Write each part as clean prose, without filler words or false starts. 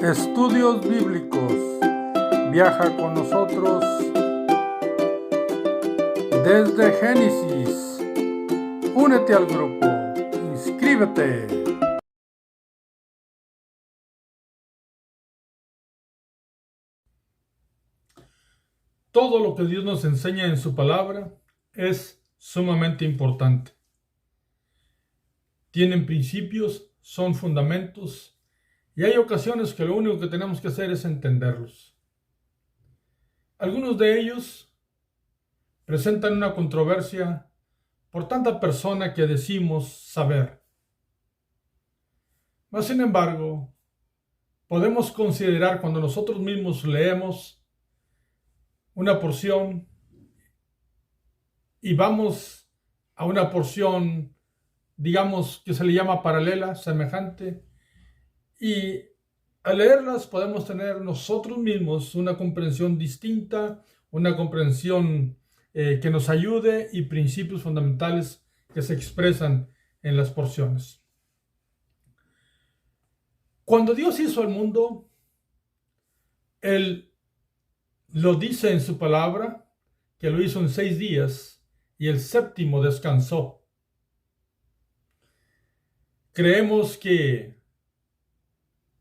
Estudios Bíblicos. Viaja con nosotros desde Génesis. Únete al grupo. Inscríbete. Todo lo que Dios nos enseña en su palabra es sumamente importante. Tienen principios, son fundamentos, y hay ocasiones que lo único que tenemos que hacer es entenderlos. Algunos de ellos presentan una controversia por tanta persona que decimos saber. Mas, sin embargo, podemos considerar cuando nosotros mismos leemos una porción y vamos a una porción, digamos, que se le llama paralela, semejante, y al leerlas podemos tener nosotros mismos una comprensión distinta, una comprensión que nos ayude y principios fundamentales que se expresan en las porciones. Cuando Dios hizo el mundo, Él lo dice en su palabra, que lo hizo en 6 días y el séptimo descansó. Creemos que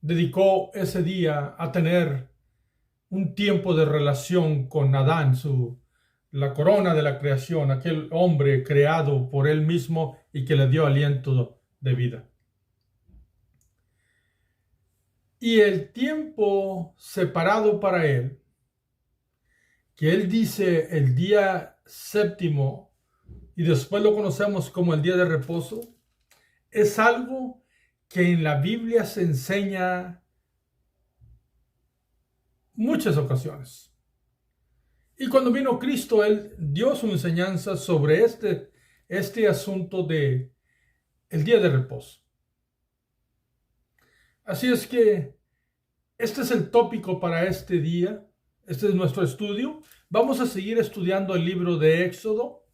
dedicó ese día a tener un tiempo de relación con Adán, la corona de la creación, aquel hombre creado por él mismo y que le dio aliento de vida. Y el tiempo separado para él, que él dice el día séptimo y después lo conocemos como el día de reposo, es algo que en la Biblia se enseña muchas ocasiones. Y cuando vino Cristo, Él dio su enseñanza sobre este asunto de el día de reposo. Así es que este es el tópico para este día. Este es nuestro estudio. Vamos a seguir estudiando el libro de Éxodo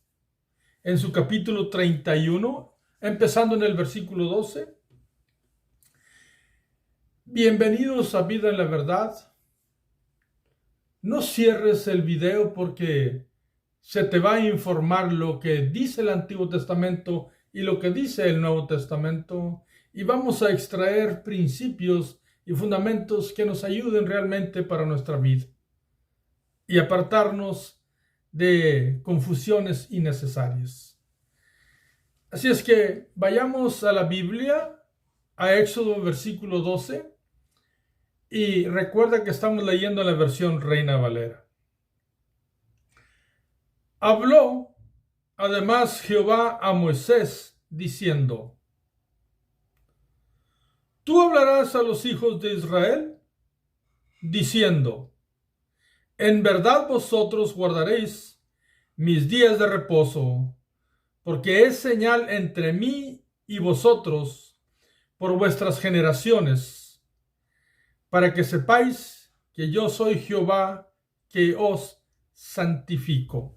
en su capítulo 31, empezando en el versículo 12. Bienvenidos a Vida en la Verdad. No cierres el video porque se te va a informar lo que dice el Antiguo Testamento y lo que dice el Nuevo Testamento, y vamos a extraer principios y fundamentos que nos ayuden realmente para nuestra vida y apartarnos de confusiones innecesarias. Así es que vayamos a la Biblia, a Éxodo versículo 12, y recuerda que estamos leyendo la versión Reina Valera. Habló además Jehová a Moisés diciendo: Tú hablarás a los hijos de Israel diciendo: En verdad vosotros guardaréis mis días de reposo, porque es señal entre mí y vosotros por vuestras generaciones, para que sepáis que yo soy Jehová que os santifico.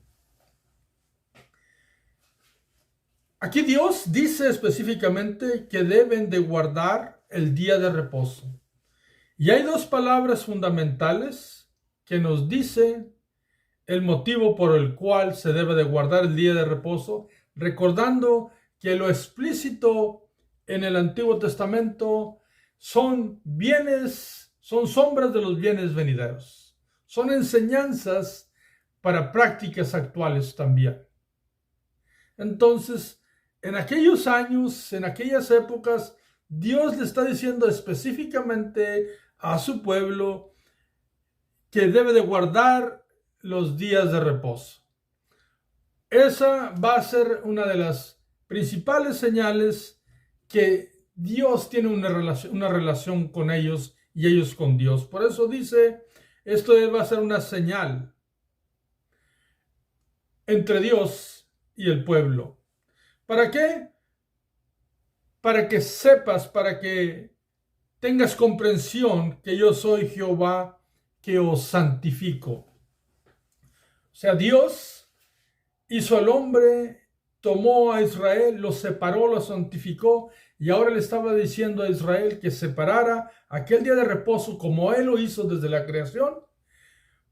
Aquí Dios dice específicamente que deben de guardar el día de reposo. Y hay 2 palabras fundamentales que nos dicen el motivo por el cual se debe de guardar el día de reposo, recordando que lo explícito en el Antiguo Testamento son bienes, son sombras de los bienes venideros. Son enseñanzas para prácticas actuales también. Entonces, en aquellos años, en aquellas épocas, Dios le está diciendo específicamente a su pueblo que debe de guardar los días de reposo. Esa va a ser una de las principales señales que Dios tiene una relación con ellos y ellos con Dios. Por eso dice, esto va a ser una señal entre Dios y el pueblo. ¿Para qué? Para que sepas, para que tengas comprensión que yo soy Jehová que os santifico. O sea, Dios hizo al hombre, tomó a Israel, lo separó, lo santificó, y ahora le estaba diciendo a Israel que separara aquel día de reposo como Él lo hizo desde la creación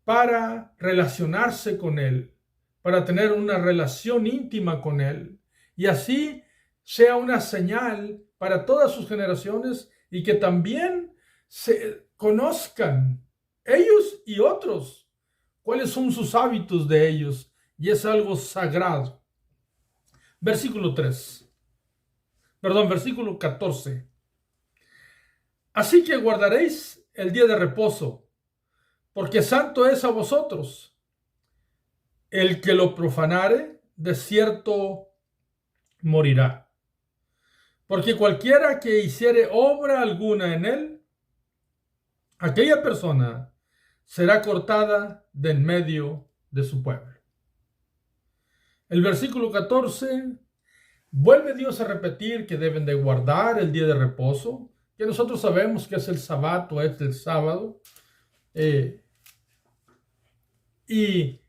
para relacionarse con Él, para tener una relación íntima con Él, y así sea una señal para todas sus generaciones y que también se conozcan ellos y otros cuáles son sus hábitos de ellos, y es algo sagrado. Versículo 14. Así que guardaréis el día de reposo, porque santo es a vosotros. El que lo profanare, de cierto morirá. Porque cualquiera que hiciere obra alguna en él, aquella persona será cortada de en medio de su pueblo. El versículo 14, vuelve Dios a repetir que deben de guardar el día de reposo, que nosotros sabemos que es el sabbat o es el sábado. Y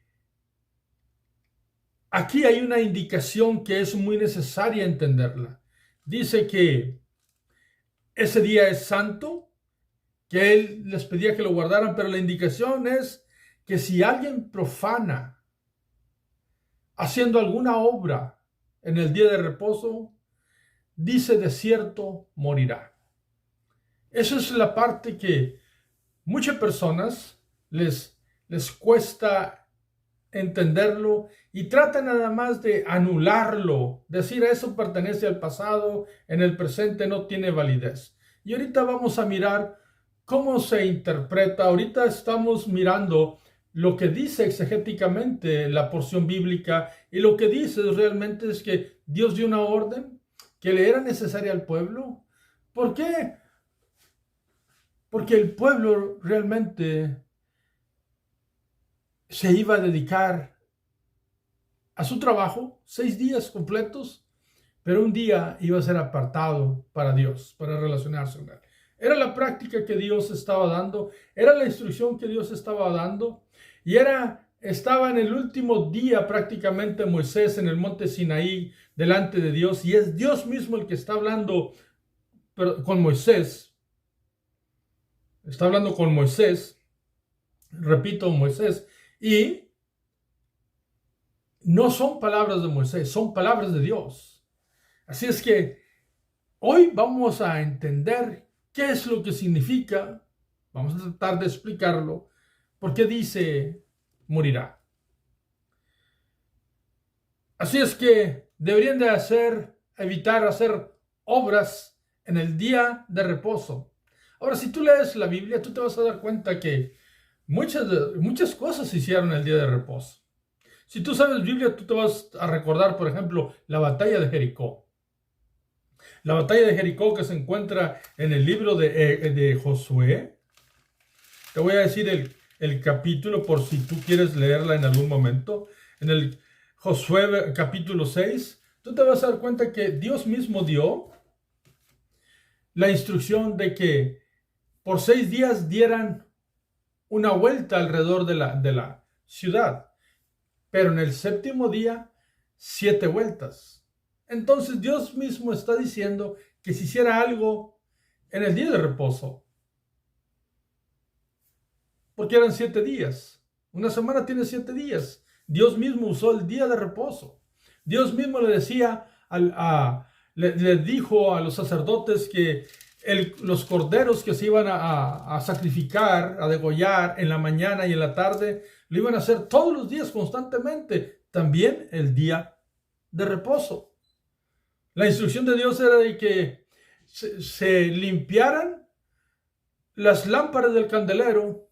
aquí hay una indicación que es muy necesaria entenderla. Dice que ese día es santo, que Él les pedía que lo guardaran, pero la indicación es que si alguien profana haciendo alguna obra en el día de reposo, dice de cierto morirá. Esa es la parte que muchas personas les cuesta entenderlo y tratan nada más de anularlo, decir eso pertenece al pasado, en el presente no tiene validez. Y ahorita vamos a mirar cómo se interpreta. Ahorita estamos mirando lo que dice exegéticamente la porción bíblica, y lo que dice realmente es que Dios dio una orden que le era necesaria al pueblo. ¿Por qué? Porque el pueblo realmente se iba a dedicar a su trabajo 6 días completos, pero un día iba a ser apartado para Dios, para relacionarse con Él. Era la práctica que Dios estaba dando, era la instrucción que Dios estaba dando, y estaba en el último día prácticamente Moisés en el monte Sinaí delante de Dios, y es Dios mismo el que está hablando con Moisés. Está hablando con Moisés, repito, Moisés, y no son palabras de Moisés, son palabras de Dios. Así es que hoy vamos a entender qué es lo que significa, vamos a tratar de explicarlo, por qué dice morirá. Así es que deberían de evitar hacer obras en el día de reposo. Ahora, si tú lees la Biblia, tú te vas a dar cuenta que muchas cosas se hicieron el día de reposo. Si tú sabes Biblia, tú te vas a recordar, por ejemplo, la batalla de Jericó. La batalla de Jericó que se encuentra en el libro de Josué. Te voy a decir el capítulo por si tú quieres leerla en algún momento. En el Josué capítulo 6, tú te vas a dar cuenta que Dios mismo dio la instrucción de que por 6 días dieran una vuelta alrededor de la ciudad. Pero en el 7º día, 7 vueltas. Entonces Dios mismo está diciendo que se hiciera algo en el día de reposo. Porque eran 7 días. Una semana tiene 7 días. Dios mismo usó el día de reposo. Dios mismo le decía, le dijo a los sacerdotes que los corderos que se iban a sacrificar, a degollar en la mañana y en la tarde, lo iban a hacer todos los días constantemente, también el día de reposo. La instrucción de Dios era de que se limpiaran las lámparas del candelero,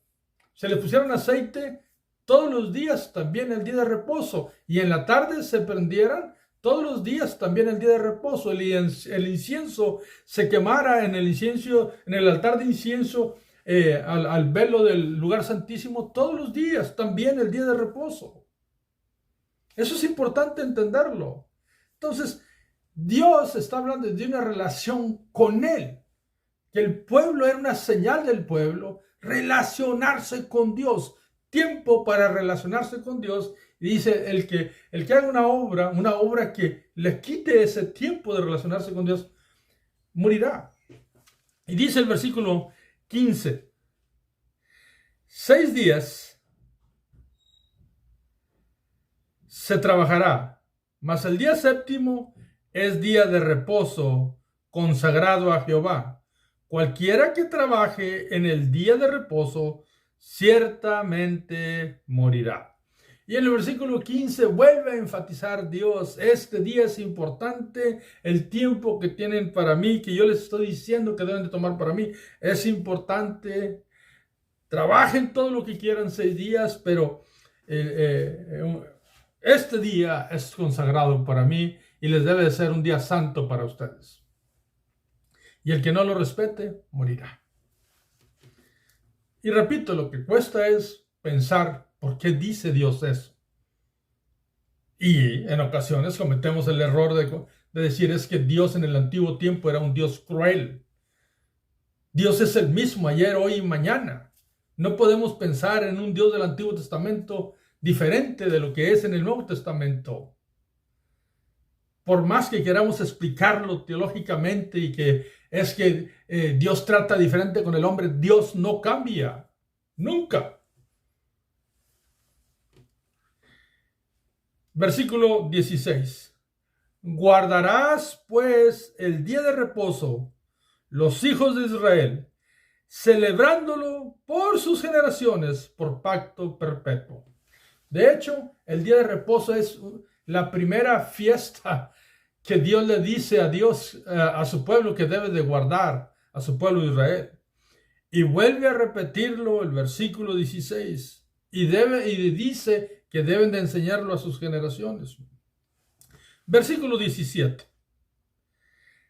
se le pusieran aceite todos los días, también el día de reposo, y en la tarde se prendieran todos los días, también el día de reposo. El incienso se quemara en el altar de incienso, al velo del lugar santísimo todos los días, también el día de reposo. Eso es importante entenderlo. Entonces, Dios está hablando de una relación con Él, que el pueblo era una señal del pueblo, relacionarse con Dios, tiempo para relacionarse con Dios. Y dice, el que haga una obra que le quite ese tiempo de relacionarse con Dios, morirá. Y dice el versículo 15, 6 días se trabajará, mas el día séptimo es día de reposo consagrado a Jehová. Cualquiera que trabaje en el día de reposo, ciertamente morirá. Y en el versículo 15 vuelve a enfatizar Dios, este día es importante, el tiempo que tienen para mí, que yo les estoy diciendo que deben de tomar para mí, es importante. Trabajen todo lo que quieran 6 días, pero este día es consagrado para mí y les debe de ser un día santo para ustedes. Y el que no lo respete, morirá. Y repito, lo que cuesta es pensar por qué dice Dios eso. Y en ocasiones cometemos el error de decir es que Dios en el antiguo tiempo era un Dios cruel. Dios es el mismo ayer, hoy y mañana. No podemos pensar en un Dios del Antiguo Testamento diferente de lo que es en el Nuevo Testamento. Por más que queramos explicarlo teológicamente y que es que Dios trata diferente con el hombre, Dios no cambia. Nunca. Versículo 16. Guardarás pues el día de reposo, los hijos de Israel, celebrándolo por sus generaciones, por pacto perpetuo. De hecho, el día de reposo es la primera fiesta que Dios le dice a su pueblo que debe de guardar, a su pueblo de Israel. Y vuelve a repetirlo el versículo 16 y dice que deben de enseñarlo a sus generaciones. Versículo 17.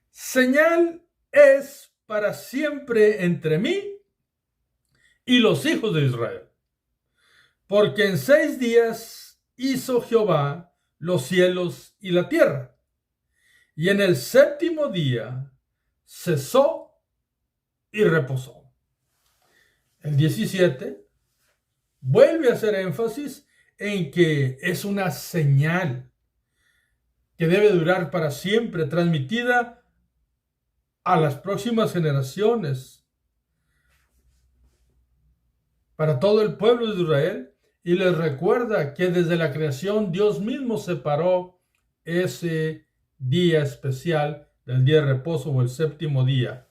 Señal es para siempre entre mí y los hijos de Israel, porque en 6 días hizo Jehová los cielos y la tierra, y en el séptimo día cesó y reposó. El 17 vuelve a hacer énfasis en que es una señal que debe durar para siempre, transmitida a las próximas generaciones, para todo el pueblo de Israel, y les recuerda que desde la creación Dios mismo separó ese día especial del día de reposo o el séptimo día.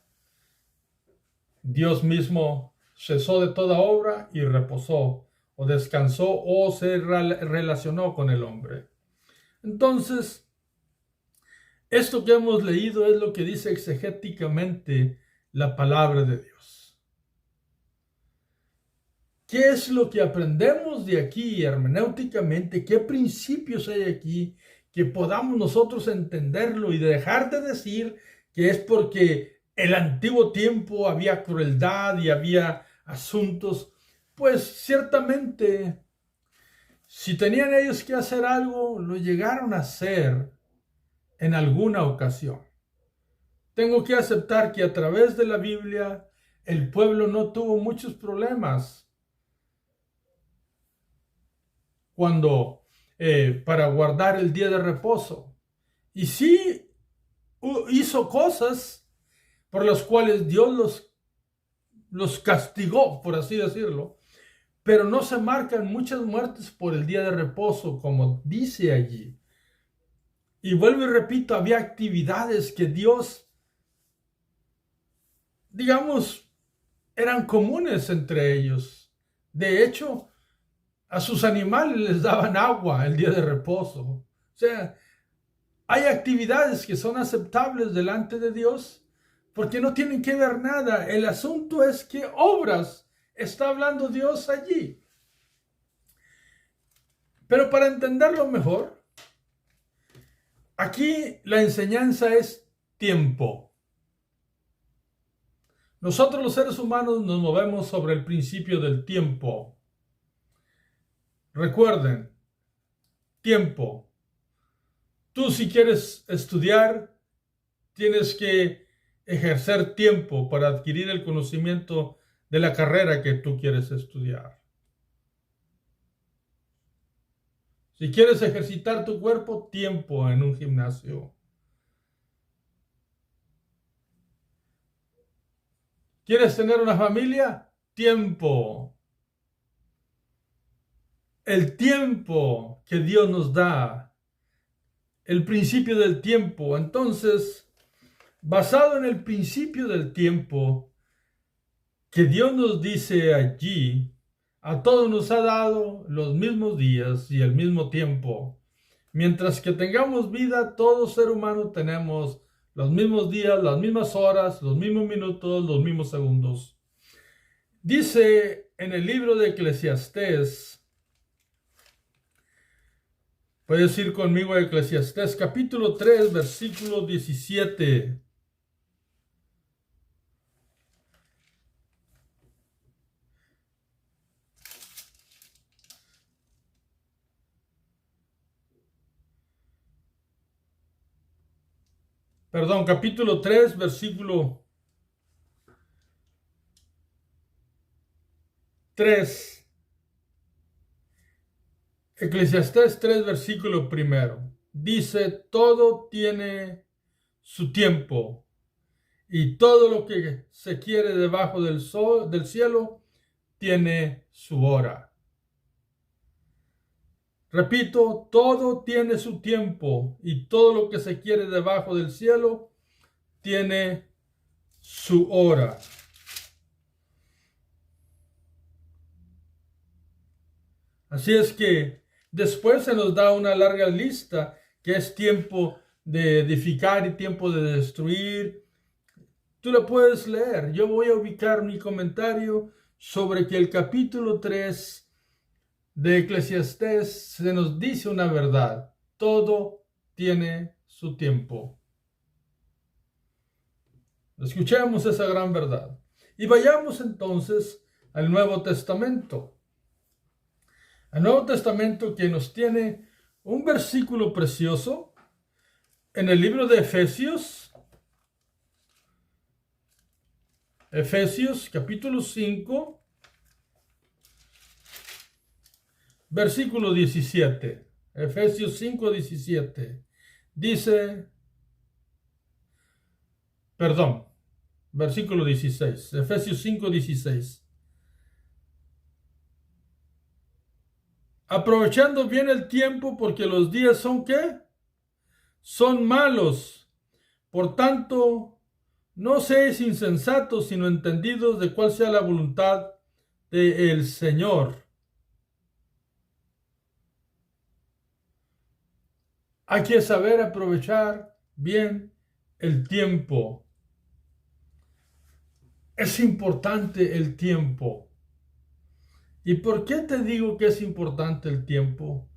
Dios mismo cesó de toda obra y reposó, o descansó, o se relacionó con el hombre. Entonces, esto que hemos leído es lo que dice exegéticamente la palabra de Dios. ¿Qué es lo que aprendemos de aquí hermenéuticamente? ¿Qué principios hay aquí que podamos nosotros entenderlo y dejar de decir que es porque el antiguo tiempo había crueldad y había asuntos? Pues ciertamente, si tenían ellos que hacer algo, lo llegaron a hacer en alguna ocasión. Tengo que aceptar que a través de la Biblia el pueblo no tuvo muchos problemas para guardar el día de reposo. Y sí hizo cosas por las cuales Dios los castigó, por así decirlo, pero no se marcan muchas muertes por el día de reposo, como dice allí. Y vuelvo y repito, había actividades que Dios, digamos, eran comunes entre ellos. De hecho, a sus animales les daban agua el día de reposo. O sea, hay actividades que son aceptables delante de Dios porque no tienen que ver nada. El asunto es qué obras está hablando Dios allí. Pero para entenderlo mejor, aquí la enseñanza es tiempo. Nosotros los seres humanos nos movemos sobre el principio del tiempo. Recuerden, tiempo. Tú si quieres estudiar, tienes que ejercer tiempo para adquirir el conocimiento de la carrera que tú quieres estudiar. Si quieres ejercitar tu cuerpo, tiempo en un gimnasio. ¿Quieres tener una familia? Tiempo. El tiempo que Dios nos da, el principio del tiempo. Entonces, basado en el principio del tiempo que Dios nos dice allí, a todos nos ha dado los mismos días y el mismo tiempo. Mientras que tengamos vida, todo ser humano tenemos los mismos días, las mismas horas, los mismos minutos, los mismos segundos. Dice en el libro de Eclesiastés, puedes ir conmigo a Eclesiastés capítulo 3, versículo 17. Perdón, capítulo 3, versículo 3. Eclesiastés 3, versículo primero. Dice, todo tiene su tiempo y todo lo que se quiere debajo del sol, del cielo, tiene su hora. Repito, todo tiene su tiempo y todo lo que se quiere debajo del cielo tiene su hora. Así es que después se nos da una larga lista que es tiempo de edificar y tiempo de destruir. Tú lo puedes leer. Yo voy a ubicar mi comentario sobre que el capítulo 3 de Eclesiastés se nos dice una verdad. Todo tiene su tiempo. Escuchemos esa gran verdad. Y vayamos entonces al Nuevo Testamento. El Nuevo Testamento que nos tiene un versículo precioso en el libro de Efesios. Efesios capítulo 5, versículo 17. Efesios 5, 17. Dice, perdón, versículo 16. Efesios 5, 16. Aprovechando bien el tiempo porque los días son ¿qué? Son malos. Por tanto, no seáis insensatos, sino entendidos de cuál sea la voluntad del Señor. Hay que saber aprovechar bien el tiempo. Es importante el tiempo. ¿Y por qué te digo que es importante el tiempo?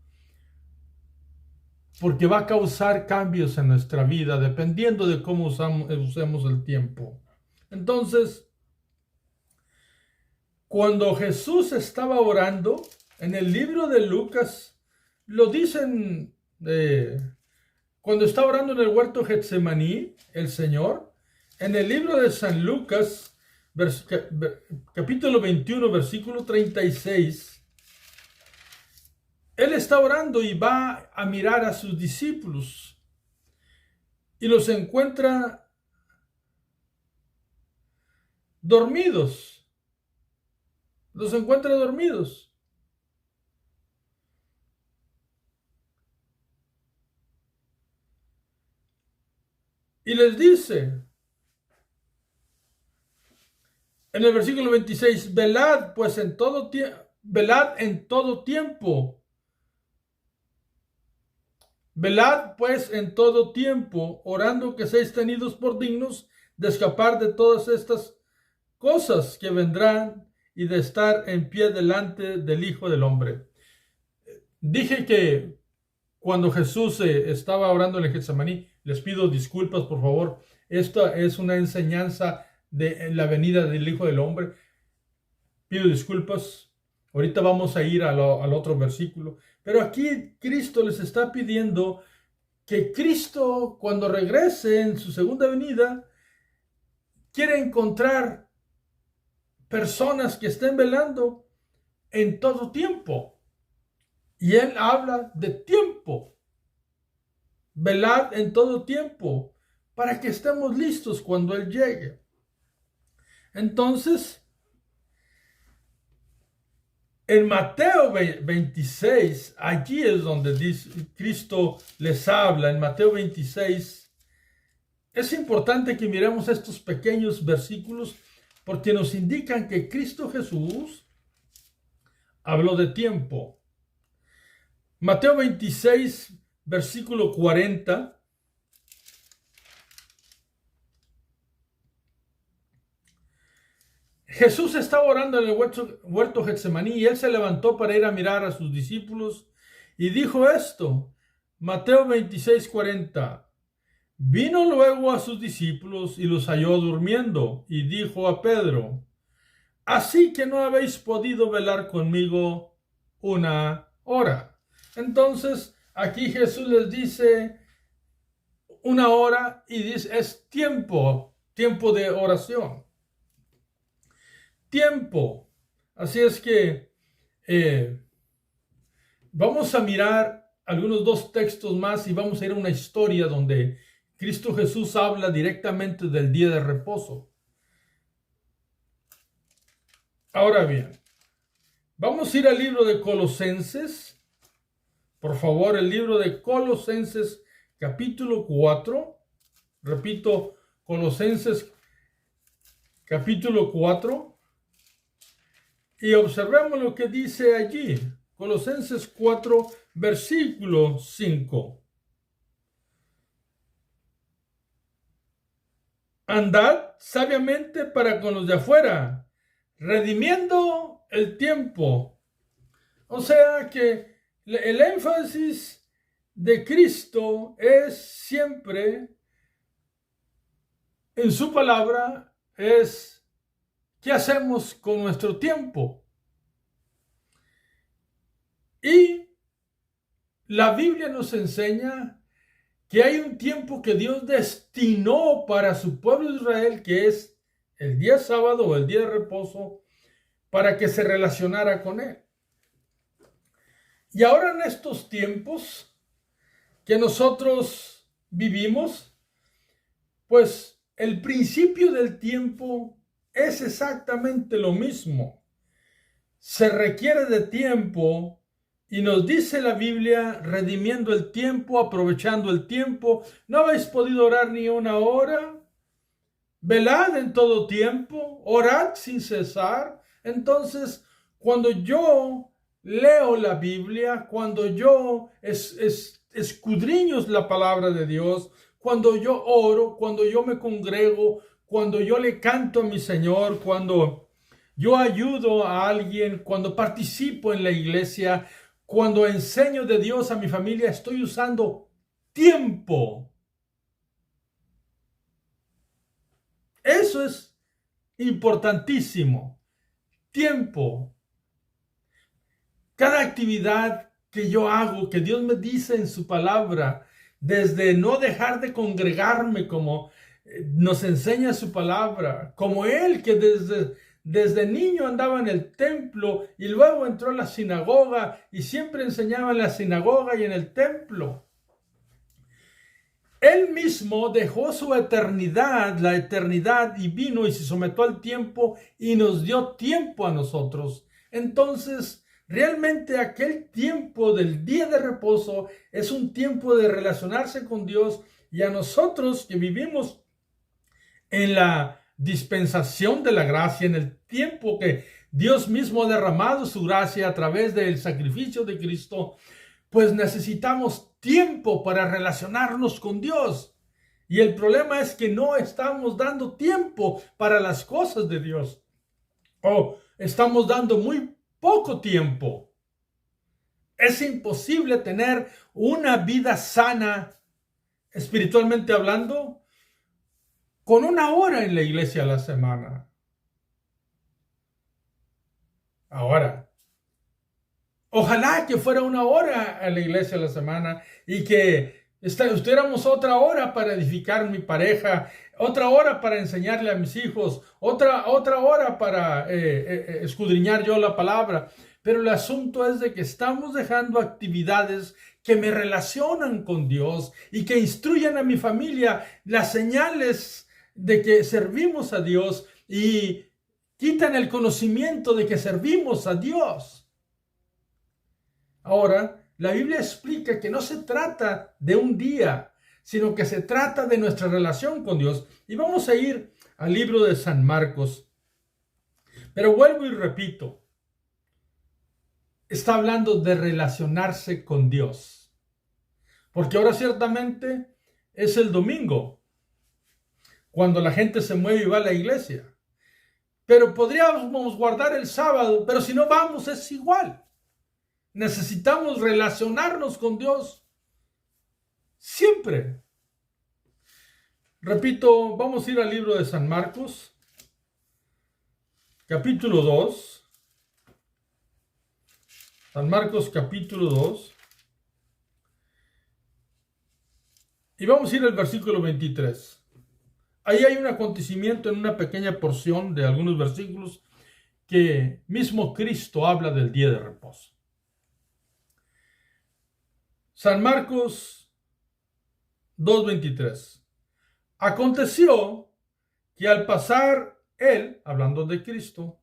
Porque va a causar cambios en nuestra vida dependiendo de cómo usemos el tiempo. Entonces, cuando Jesús estaba orando, en el libro de Lucas, lo dicen, cuando está orando en el huerto Getsemaní, el Señor, en el libro de San Lucas, capítulo 21, versículo 36, Él está orando y va a mirar a sus discípulos y los encuentra dormidos. Los encuentra dormidos. Y les dice, en el versículo 26, velad pues en todo tiempo. Velad pues en todo tiempo, orando que seáis tenidos por dignos de escapar de todas estas cosas que vendrán y de estar en pie delante del Hijo del Hombre. Dije que cuando Jesús estaba orando en el Getsemaní, les pido disculpas por favor, esta es una enseñanza de la venida del Hijo del Hombre. Pido disculpas. Ahorita vamos a ir al otro versículo. Pero aquí Cristo les está pidiendo que Cristo, cuando regrese en su segunda venida, quiere encontrar personas que estén velando en todo tiempo. Y Él habla de tiempo. Velad en todo tiempo para que estemos listos cuando Él llegue. Entonces, en Mateo 26, allí es donde Cristo les habla. En Mateo 26, es importante que miremos estos pequeños versículos porque nos indican que Cristo Jesús habló de tiempo. Mateo 26, versículo 40. Jesús estaba orando en el huerto Getsemaní y él se levantó para ir a mirar a sus discípulos y dijo esto. Mateo 26, 40. Vino luego a sus discípulos y los halló durmiendo y dijo a Pedro: así que no habéis podido velar conmigo una hora. Entonces, aquí Jesús les dice una hora y dice, es tiempo de oración. Tiempo. Así es que vamos a mirar algunos dos textos más y vamos a ir a una historia donde Cristo Jesús habla directamente del día de reposo. Ahora bien, vamos a ir al libro de Colosenses. Por favor, el libro de Colosenses capítulo 4. Repito, Colosenses capítulo 4. Y observemos lo que dice allí. Colosenses 4, versículo 5. Andad sabiamente para con los de afuera, redimiendo el tiempo. O sea que el énfasis de Cristo es siempre en su palabra, es ¿qué hacemos con nuestro tiempo? Y la Biblia nos enseña que hay un tiempo que Dios destinó para su pueblo Israel, que es el día sábado o el día de reposo, para que se relacionara con él. Y ahora en estos tiempos que nosotros vivimos, pues el principio del tiempo es exactamente lo mismo. Se requiere de tiempo y nos dice la Biblia, redimiendo el tiempo, aprovechando el tiempo. ¿No habéis podido orar ni una hora? Velad en todo tiempo, orad sin cesar. Entonces, cuando yo leo la Biblia, cuando yo escudriño la palabra de Dios, cuando yo oro, cuando yo me congrego, cuando yo le canto a mi Señor, cuando yo ayudo a alguien, cuando participo en la iglesia, cuando enseño de Dios a mi familia, estoy usando tiempo. Eso es importantísimo. Tiempo. Cada actividad que yo hago, que Dios me dice en su palabra, desde no dejar de congregarme como nos enseña su palabra, como él que desde niño andaba en el templo y luego entró a la sinagoga y siempre enseñaba en la sinagoga y en el templo. Él mismo dejó su eternidad, la eternidad, y vino y se sometió al tiempo y nos dio tiempo a nosotros. Entonces, realmente aquel tiempo del día de reposo es un tiempo de relacionarse con Dios, y a nosotros que vivimos en la dispensación de la gracia, en el tiempo que Dios mismo ha derramado su gracia a través del sacrificio de Cristo, pues necesitamos tiempo para relacionarnos con Dios. Y el problema es que no estamos dando tiempo para las cosas de Dios. O estamos dando muy poco tiempo. Es imposible tener una vida sana, espiritualmente hablando, con una hora en la iglesia a la semana. Ahora, ojalá que fuera una hora a la iglesia a la semana y que estuviéramos otra hora para edificar mi pareja, otra hora para enseñarle a mis hijos, otra hora para escudriñar yo la palabra. Pero el asunto es de que estamos dejando actividades que me relacionan con Dios y que instruyan a mi familia las señales de que servimos a Dios y quitan el conocimiento de que servimos a Dios. Ahora, la Biblia explica que no se trata de un día, sino que se trata de nuestra relación con Dios. Y vamos a ir al libro de San Marcos. Pero vuelvo y repito, está hablando de relacionarse con Dios. Porque ahora ciertamente es el domingo, cuando la gente se mueve y va a la iglesia. Pero podríamos guardar el sábado, pero si no vamos es igual. Necesitamos relacionarnos con Dios siempre. Repito, vamos a ir al libro de San Marcos, capítulo 2. San Marcos, capítulo 2. Y vamos a ir al versículo 23. Ahí hay un acontecimiento en una pequeña porción de algunos versículos que mismo Cristo habla del día de reposo. San Marcos 2:23. Aconteció que al pasar él, hablando de Cristo,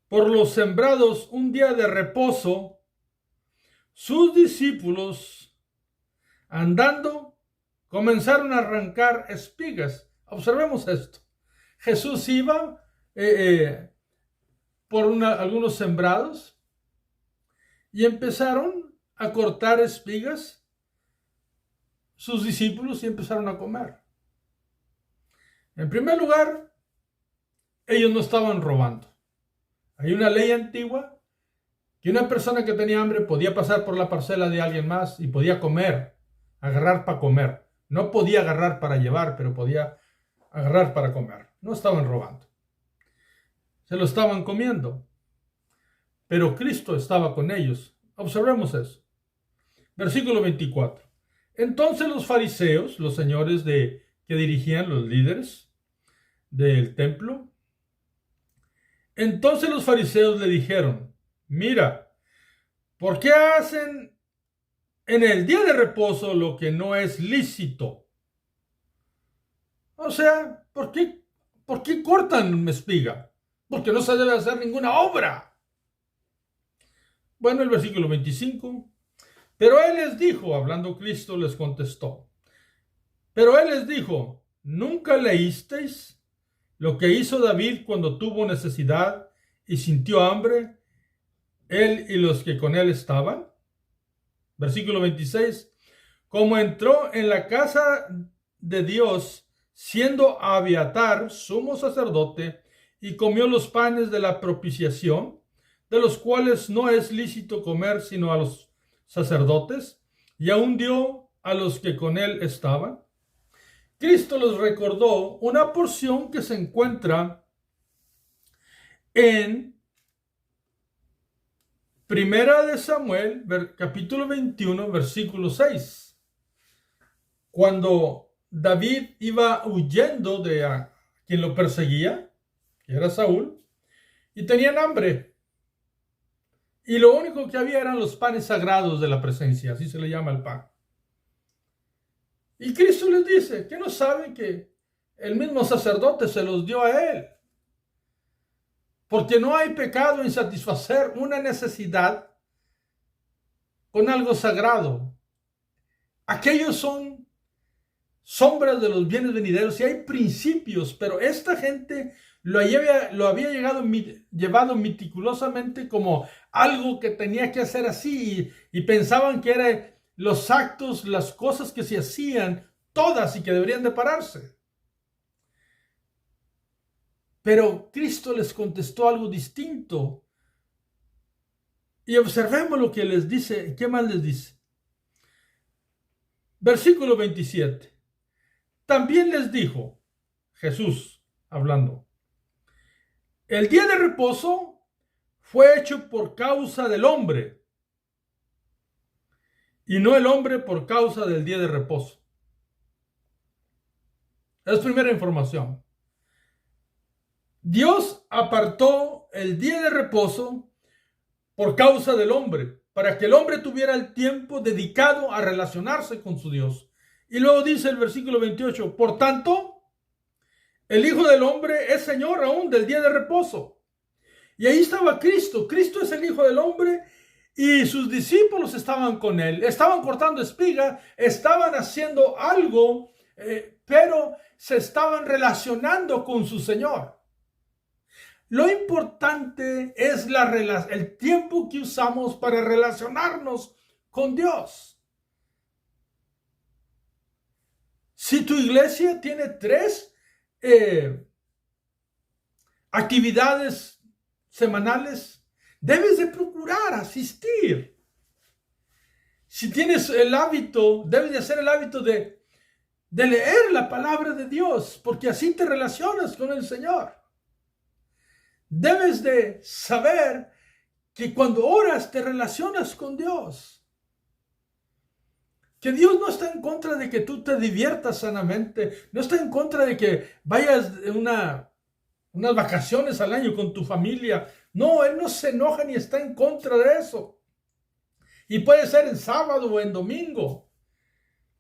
por los sembrados un día de reposo, sus discípulos, andando, comenzaron a arrancar espigas. Observemos esto. Jesús iba por algunos sembrados y empezaron a cortar espigas sus discípulos y empezaron a comer. En primer lugar, ellos no estaban robando. Hay una ley antigua que una persona que tenía hambre podía pasar por la parcela de alguien más y podía comer, agarrar para comer. No podía agarrar para llevar, pero podía agarrar para comer. No estaban robando. Se lo estaban comiendo. Pero Cristo estaba con ellos. Observemos eso. Versículo 24. Entonces los fariseos, los señores que dirigían, los líderes del templo, entonces los fariseos le dijeron: mira, ¿por qué hacen en el día de reposo lo que no es lícito? O sea, ¿por qué cortan espiga? Porque no se debe hacer ninguna obra. Bueno, el versículo 25. Pero él les dijo, hablando Cristo les contestó, pero él les dijo: ¿nunca leísteis lo que hizo David cuando tuvo necesidad y sintió hambre, él y los que con él estaban? Versículo 26. Como entró en la casa de Dios, siendo Abiatar sumo sacerdote, y comió los panes de la propiciación, de los cuales no es lícito comer sino a los sacerdotes, y aún dio a los que con él estaban. Cristo les recordó una porción que se encuentra en Primera de Samuel, capítulo 21, versículo 6. Cuando David iba huyendo de quien lo perseguía, que era Saúl, y tenían hambre. Y lo único que había eran los panes sagrados de la presencia, así se le llama el pan. Y Cristo les dice que no saben que el mismo sacerdote se los dio a él. Porque no hay pecado en satisfacer una necesidad con algo sagrado. Aquellos son sombras de los bienes venideros y hay principios, pero esta gente lo había llevado meticulosamente como algo que tenía que hacer así y pensaban que eran los actos, las cosas que se hacían todas y que deberían de pararse. Pero Cristo les contestó algo distinto. Y observemos lo que les dice. ¿Qué más les dice? Versículo 27. También les dijo, Jesús hablando, el día de reposo fue hecho por causa del hombre, y no el hombre por causa del día de reposo. Es primera información. Dios apartó el día de reposo por causa del hombre, para que el hombre tuviera el tiempo dedicado a relacionarse con su Dios. Y luego dice el versículo 28, por tanto, El Hijo del Hombre es Señor aún del día de reposo. Y ahí estaba Cristo. Cristo es el Hijo del Hombre y sus discípulos estaban con él. Estaban cortando espiga, estaban haciendo algo, pero se estaban relacionando con su Señor. Lo importante es el tiempo que usamos para relacionarnos con Dios. Si tu iglesia tiene 3 actividades semanales, debes de procurar asistir. Si tienes el hábito, debes de hacer el hábito de leer la palabra de Dios, porque así te relacionas con el Señor. Debes de saber que cuando oras te relacionas con Dios. Que Dios no está en contra de que tú te diviertas sanamente, no está en contra de que vayas unas vacaciones al año con tu familia. No, Él no se enoja ni está en contra de eso. Y puede ser en sábado o en domingo.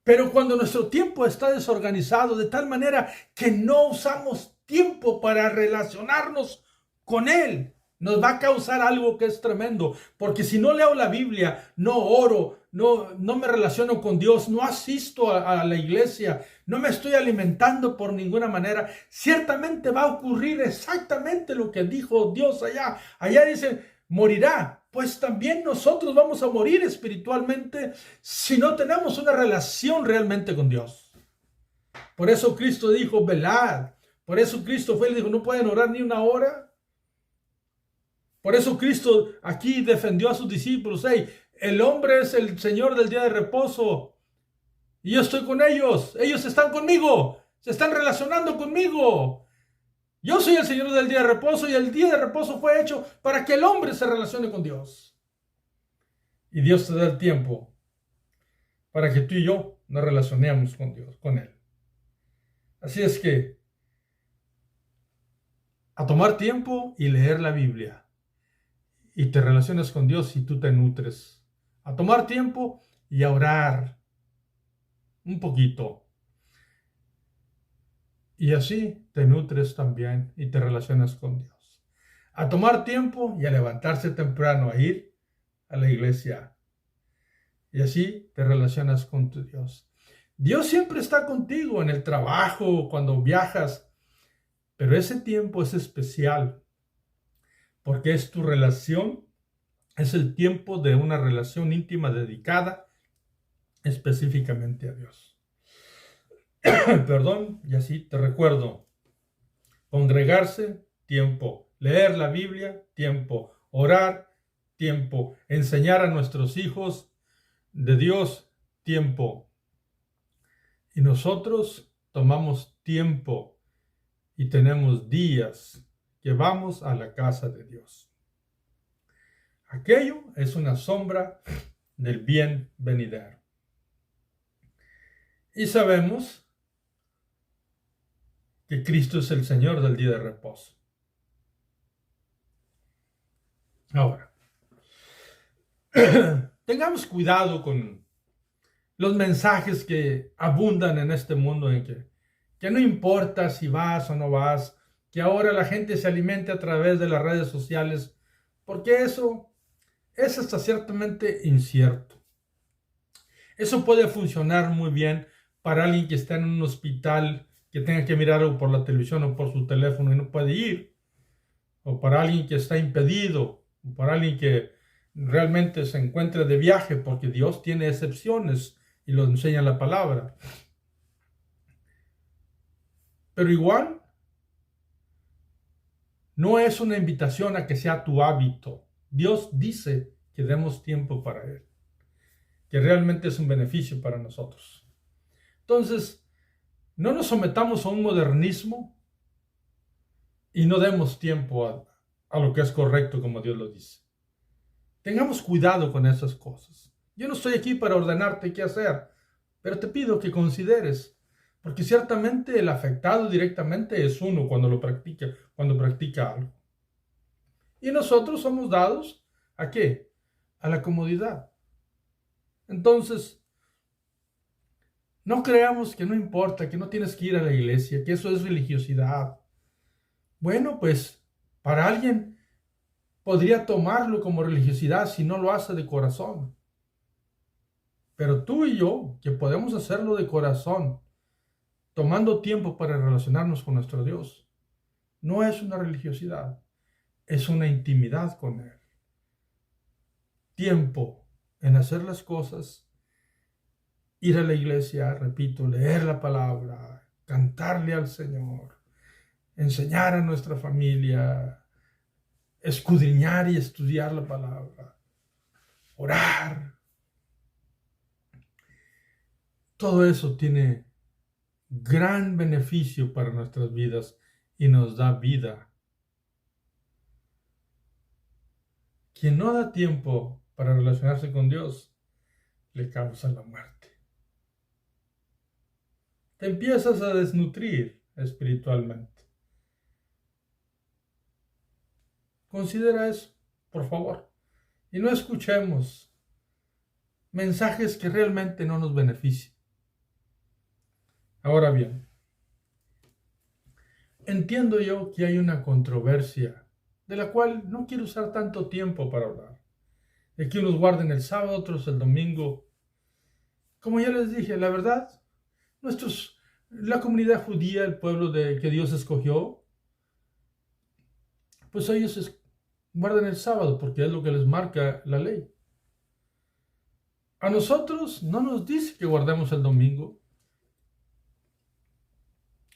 Pero cuando nuestro tiempo está desorganizado de tal manera que no usamos tiempo para relacionarnos con Él, nos va a causar algo que es tremendo. Porque si no leo la Biblia, no oro, no me relaciono con Dios, no asisto a la iglesia, no me estoy alimentando por ninguna manera, ciertamente va a ocurrir exactamente lo que dijo Dios allá. Allá dice, morirá. Pues también nosotros vamos a morir espiritualmente si no tenemos una relación realmente con Dios. Por eso Cristo dijo, velad. Por eso Cristo fue y dijo, no pueden orar ni una hora. Por eso Cristo aquí defendió a sus discípulos. Hey, el hombre es el Señor del día de reposo. Y yo estoy con ellos. Ellos están conmigo. Se están relacionando conmigo. Yo soy el Señor del día de reposo y el día de reposo fue hecho para que el hombre se relacione con Dios. Y Dios te da el tiempo para que tú y yo nos relacionemos con Dios, con Él. Así es que a tomar tiempo y leer la Biblia. Y te relacionas con Dios y tú te nutres. A tomar tiempo y a orar un poquito. Y así te nutres también y te relacionas con Dios. A tomar tiempo y a levantarse temprano, a ir a la iglesia. Y así te relacionas con tu Dios. Dios siempre está contigo en el trabajo, cuando viajas. Pero ese tiempo es especial porque es tu relación, es el tiempo de una relación íntima dedicada específicamente a Dios. Perdón, y así te recuerdo. Congregarse, tiempo. Leer la Biblia, tiempo. Orar, tiempo. Enseñar a nuestros hijos de Dios, tiempo. Y nosotros tomamos tiempo y tenemos días que vamos a la casa de Dios. Aquello es una sombra del bien venidero. Y sabemos que Cristo es el Señor del día de reposo. Ahora, tengamos cuidado con los mensajes que abundan en este mundo, en que no importa si vas o no vas, que ahora la gente se alimente a través de las redes sociales, porque eso es hasta ciertamente incierto. Eso puede funcionar muy bien para alguien que está en un hospital, que tenga que mirar algo por la televisión o por su teléfono y no puede ir, o para alguien que está impedido, o para alguien que realmente se encuentre de viaje, porque Dios tiene excepciones y lo enseña la palabra. Pero igual, no es una invitación a que sea tu hábito. Dios dice que demos tiempo para Él, que realmente es un beneficio para nosotros. Entonces, no nos sometamos a un modernismo y no demos tiempo a lo que es correcto como Dios lo dice. Tengamos cuidado con esas cosas. Yo no estoy aquí para ordenarte qué hacer, pero te pido que consideres, porque ciertamente el afectado directamente es uno cuando practica algo. Y nosotros somos dados ¿a qué? A la comodidad. Entonces, No creamos que no importa, que no tienes que ir a la iglesia, que eso es religiosidad. Bueno, pues para alguien podría tomarlo como religiosidad si no lo hace de corazón. Pero tú y yo, que podemos hacerlo de corazón, tomando tiempo para relacionarnos con nuestro Dios, no es una religiosidad, es una intimidad con Él. Tiempo en hacer las cosas, ir a la iglesia, repito, leer la palabra, cantarle al Señor, enseñar a nuestra familia, escudriñar y estudiar la palabra, orar. Todo eso tiene gran beneficio para nuestras vidas y nos da vida. Quien no da tiempo para relacionarse con Dios, le causa la muerte. Te empiezas a desnutrir espiritualmente. Considera eso, por favor. Y no escuchemos mensajes que realmente no nos beneficien. Ahora bien, entiendo yo que hay una controversia de la cual no quiero usar tanto tiempo para hablar. De que unos guarden el sábado, otros el domingo. Como ya les dije, la verdad, la comunidad judía, el pueblo que Dios escogió, pues ellos guardan el sábado porque es lo que les marca la ley. A nosotros no nos dice que guardemos el domingo.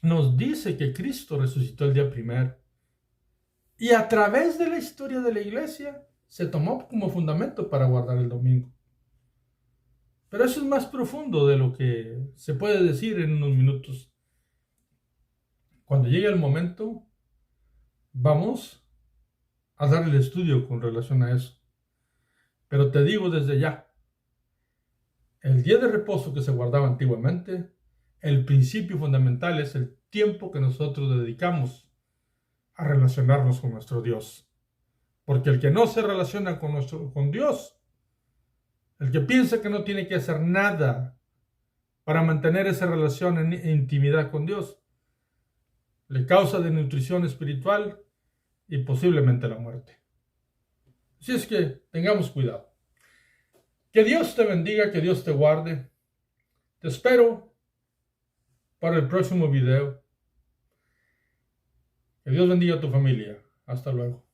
Nos dice que Cristo resucitó el día primero. Y a través de la historia de la iglesia se tomó como fundamento para guardar el domingo. Pero eso es más profundo de lo que se puede decir en unos minutos. Cuando llegue el momento, vamos a dar el estudio con relación a eso. Pero te digo desde ya, el día de reposo que se guardaba antiguamente, el principio fundamental es el tiempo que nosotros dedicamos a relacionarnos con nuestro Dios. Porque el que no se relaciona con Dios, el que piensa que no tiene que hacer nada para mantener esa relación en intimidad con Dios, le causa desnutrición espiritual y posiblemente la muerte. Así es que tengamos cuidado. Que Dios te bendiga, que Dios te guarde. Te espero para el próximo video. Que Dios bendiga a tu familia. Hasta luego.